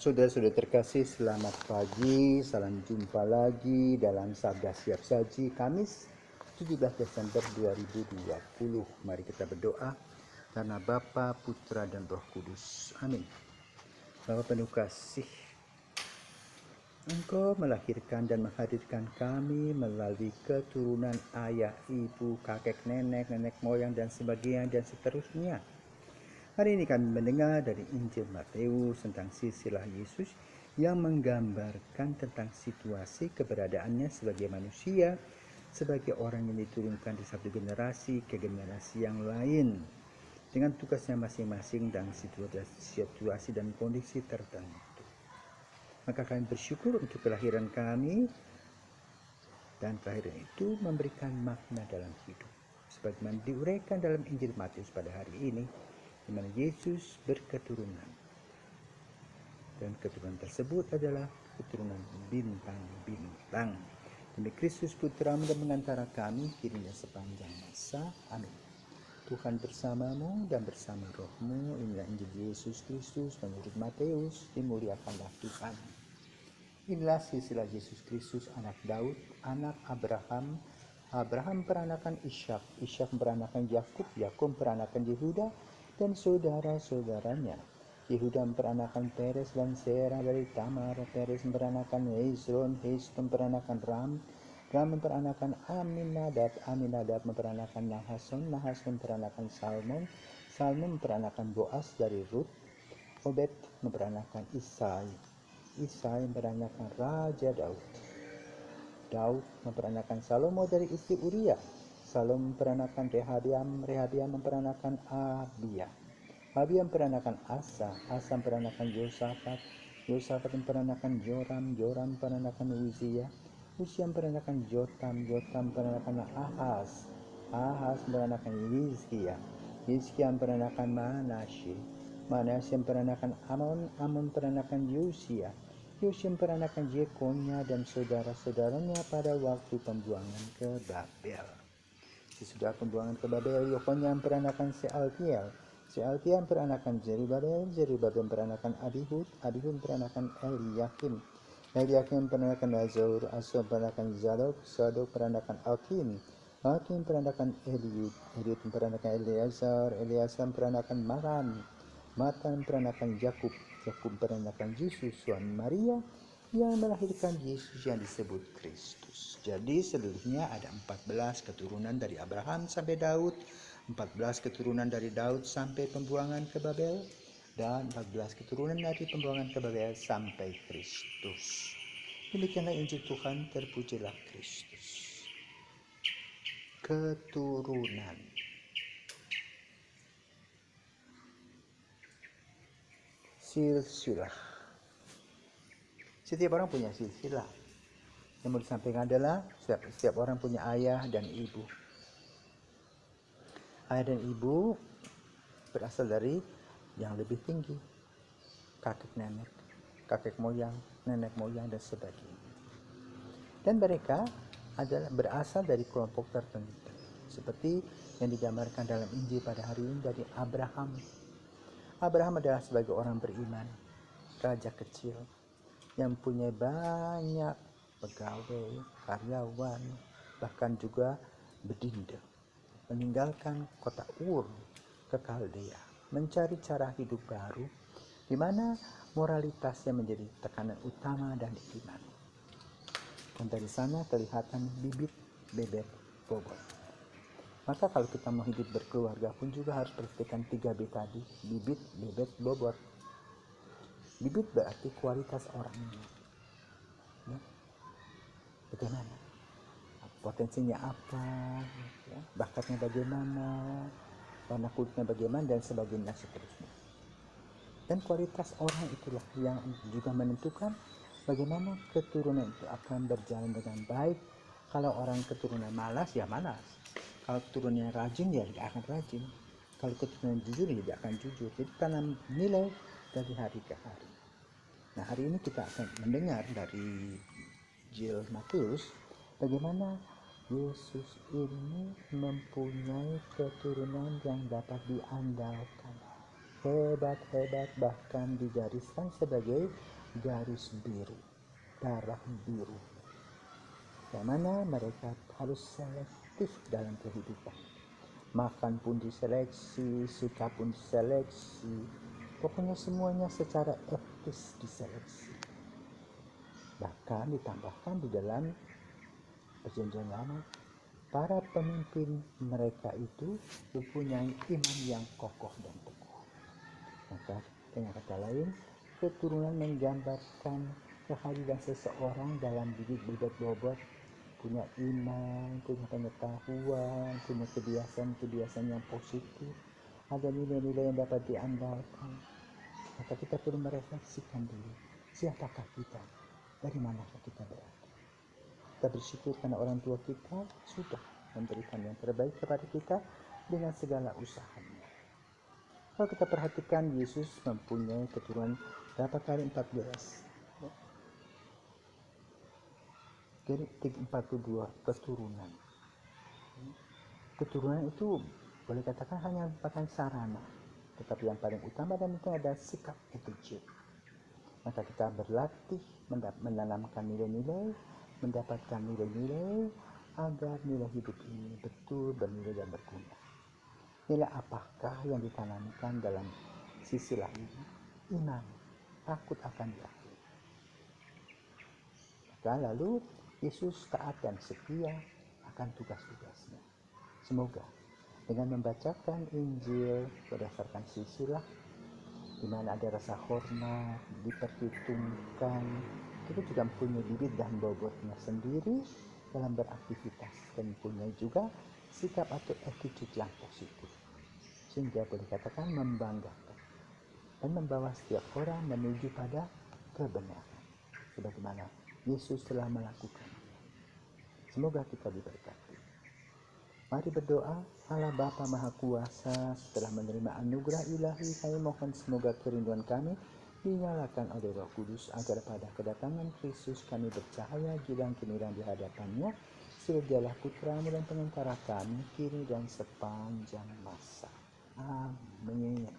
Saudara-saudara terkasih, selamat pagi, salam jumpa lagi dalam Sabda Siap Saji Kamis 17 Desember 2020. Mari kita berdoa karena Bapa, Putra, dan Roh Kudus. Amin. Bapa penuh kasih, Engkau melahirkan dan menghadirkan kami melalui keturunan ayah, ibu, kakek, nenek moyang, dan sebagainya, dan seterusnya. Hari ini kami mendengar dari Injil Matius tentang silsilah Yesus yang menggambarkan tentang situasi keberadaannya sebagai manusia, sebagai orang yang diturunkan di satu generasi ke generasi yang lain, dengan tugasnya masing-masing dan situasi dan kondisi tertentu. Maka kami bersyukur untuk kelahiran kami, dan kelahiran itu memberikan makna dalam hidup, sebagaimana diuraikan dalam Injil Matius pada hari ini, di mana Yesus berketurunan, dan keturunan tersebut adalah keturunan bintang-bintang. Demi Kristus Putra-Mu dan mengantara kami kiranya sepanjang masa. Amin. Tuhan bersamamu dan bersama rohmu. Inilah Injil Yesus Kristus menurut Matius. Dimuliakanlah Tuhan. Inilah silsilah Yesus Kristus, anak Daud, anak Abraham. Abraham peranakan Ishak, Ishak peranakan Yakub, Yakub peranakan Yehuda dan saudara-saudaranya. Yehuda memperanakan Peres dan Serah dari Tamar. Peres memperanakan Hezron, Hezron memperanakan Ram, Ram memperanakan Aminadab, Aminadab memperanakan Nahason, Nahason memperanakan Salmon, Salmon memperanakan Boas dari Rut, Obed memperanakan Isai, Isai memperanakan Raja Daud, Daud memperanakan Salomo dari istri Uria, Salomo memperanakan Rehabiam, Rehabiam memperanakan Abia, Abia memperanakan Asa, Asa memperanakan Yosafat, Yosafat memperanakan Joram, Joram memperanakan Uzia, Uzia memperanakan Jotam, Jotam memperanakan Ahaz, Ahaz memperanakan Hizkia, Hizkia memperanakan Manasye, Manasye memperanakan Amon, Amon memperanakan Yosia, Yosia memperanakan Jekonya dan saudara-saudaranya pada waktu pembuangan ke Babel. Sesudah pembuangan ke Babel, Yekonya memperanakan Sealtiel, Sealtiel memperanakan Zerubabel, Zerubabel memperanakan Abihud, Abihud memperanakan Eliakim, Eliakim memperanakan Azor, Azor memperanakan Zadok, Zadok memperanakan Akim, Akim memperanakan Eliud, Eliud memperanakan Eleazar, Eleazar memperanakan Matan, Matan memperanakan Yakub, Yakub memperanakan Yesus, suami Maria, yang melahirkan Yesus yang disebut Kristus. Jadi seluruhnya ada 14 keturunan dari Abraham sampai Daud, 14 keturunan dari Daud sampai pembuangan ke Babel, dan 14 keturunan dari pembuangan ke Babel sampai Kristus. Demikianlah Injil Tuhan, terpujilah Kristus. Keturunan. Silsilah. Setiap orang punya silsilah. Yang mau disampaikan adalah setiap orang punya ayah dan ibu. Ayah dan ibu berasal dari yang lebih tinggi, kakek nenek, kakek moyang, nenek moyang, dan sebagainya. Dan mereka adalah berasal dari kelompok tertentu, seperti yang digambarkan dalam Injil pada hari ini dari Abraham. Abraham adalah sebagai orang beriman, raja kecil yang punya banyak pegawai, karyawan, bahkan juga bedinda, meninggalkan kota Ur ke Kaldea, mencari cara hidup baru di mana moralitasnya menjadi tekanan utama dan iman. Dan dari sana kelihatan bibit bebek bobot. Maka kalau kita mau hidup berkeluarga pun juga harus perhatikan 3B tadi, bibit, bebek, bobot. Bibit berarti kualitas orangnya. Ya. Bagaimana? Potensinya apa? Ya. Bakatnya bagaimana? Warna kulitnya bagaimana? Dan sebagainya seterusnya. Dan kualitas orang itulah yang juga menentukan bagaimana keturunan itu akan berjalan dengan baik. Kalau orang keturunan malas, ya malas. Kalau keturunannya rajin, ya tidak akan rajin. Kalau keturunan jujur, ya tidak akan jujur. Jadi tanam nilai dari hari ke hari. Nah, hari ini kita akan mendengar dari Injil Matius bagaimana Yesus ini mempunyai keturunan yang dapat diandalkan. hebat-hebat, bahkan digariskan sebagai garis biru, darah biru, yang mana mereka harus selektif dalam kehidupan. Makan pun diseleksi, sikap pun diseleksi, pokoknya semuanya secara etis diseleksi. Bahkan ditambahkan di dalam perjanjian lama, para pemimpin mereka itu mempunyai iman yang kokoh dan teguh. Maka dengan kata lain, keturunan menggambarkan kehadiran seseorang dalam bibit-bobot, punya iman, punya pengetahuan, punya kebiasaan-kebiasaan yang positif, ada nilai-nilai yang dapat diandalkan. Maka kita perlu merefleksikan dulu, siapakah kita, dari manakah kita berada. Kita bersyukur karena orang tua kita sudah memberikan yang terbaik kepada kita dengan segala usahanya. Kalau kita perhatikan, Yesus mempunyai keturunan berapa kali? 14. Jadi 42 keturunan. Keturunan itu boleh katakan hanya merupakan sarana, tetapi yang paling utama dan penting adalah sikap attitude. Maka kita berlatih menanamkan nilai-nilai, mendapatkan nilai-nilai agar nilai hidup ini betul bernilai dan berguna. Nilai apakah yang ditanamkan dalam sisi lain? Iman, takut akan Dia. Maka lalu Yesus taat dan setia akan tugas-tugasnya. Semoga dengan membacakan Injil berdasarkan silsilah, di mana ada rasa hormat, diperhitungkan, kita juga mempunyai bibit dan bobotnya sendiri dalam beraktivitas, dan mempunyai juga sikap atau attitude yang positif, sehingga boleh katakan membanggakan dan membawa setiap orang menuju pada kebenaran, sebagaimana Yesus telah melakukan. Semoga kita diberkati. Mari berdoa. Allah Bapa Maha Kuasa, setelah menerima anugerah ilahi, kami mohon semoga kerinduan kami dinyalakan oleh Roh Kudus, agar pada kedatangan Kristus kami bercahaya gilang gemilang di hadapannya, sehingga Dialah Putra-Mu dan pengantara kami kini dan sepanjang masa. Amin.